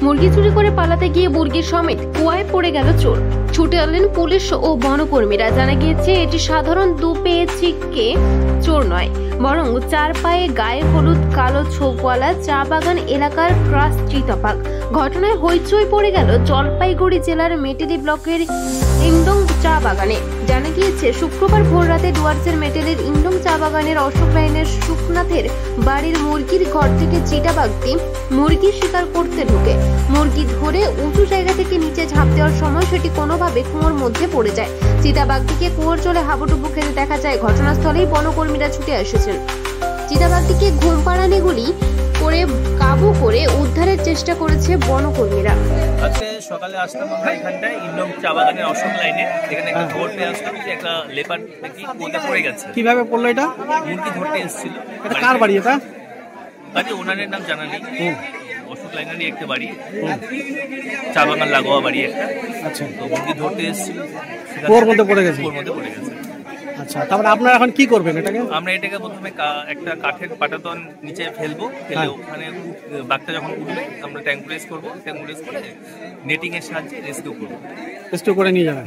মুরগি চুরি করে পালাতে গিয়ে মুরগির সমেত কুয়ায় পড়ে গেল চোর। ছুটে এলেন পুলিশ ও বনকর্মীরা। জানা গিয়েছে এটি সাধারণ দুপেয়ে ছিটকে চোর নয়, বরং চার পায়ে গায়ে হলুদ কালো ছোপওয়ালা চা বাগান এলাকার ক্রাস চিতাবাঘ। ঘটনায় হইচই পড়ে গেল জলপাইগুড়ি জেলার মেটেলি ব্লকের ইংডং চা বাগানে। জানা গিয়েছে শুক্রবার ভোর রাতে ডুয়ার্সের মেটেলের ইংডং চা বাগানের অশোক লাইনের সুখনাথের বাড়ির মুরগির ঘর থেকে চিতাবাঘটি মুরগি শিকার করতে ঢুকে। মুরগি ধরে উঁচু জায়গা থেকে নিচে ঝাঁপ দেওয়ার সময় সেটি কোনোভাবে কুয়োর মধ্যে পড়ে যায়। চিতাবাঘটিকে কুয়োর জলে হাবুডুবু খেতে দেখা যায়। ঘটনাস্থলেই বনকর্মীরা ছুটে এসেছেন। চিতাবাঘটিকে ঘুম পাড়ানি গুলি করে কাবু করে উদ্ধারের চেষ্টা করেছে বনকর্মীরা। আজকে সকালে আসলাম আমরা এখানটায় ইন্ডং চা বাগানের অশোক লাইনে। এখানে একটা খবর পেয়ে আসলাম যে একটা লেপার্ড নাকি কুয়োতে পড়ে গেছে। কিভাবে পড়লো এটা? মুরগি ধরতে এসেছিল। এটা কার বাড়ি? এটা বাড়ি ওনারের নাম জানা নেই। অশোক লাইনেরই একটা বাড়ি, চা বাগান লাগোয়া বাড়ি একটা। আচ্ছা, তো মুরগি ধরতে এসেছিল, কুয়োর মধ্যে পড়ে গেছে। কুয়োর মধ্যে পড়ে গেছে। আচ্ছা, তারপরে আপনারা এখন কি করবেন এটাকে? আমরা এটাকে প্রথমে একটা কাঠের পাটাতন নিচে ফেলবো, ফেলে ওখানে বাঘটা যখন উঠবে আমরা ট্যাঙ্ক প্রেস করবো, ট্যাঙ্ক প্রেস করে নেটিং এর সাহায্যে রেস্কিউ করবো। রেস্কিউ করে নিয়ে যাবেন।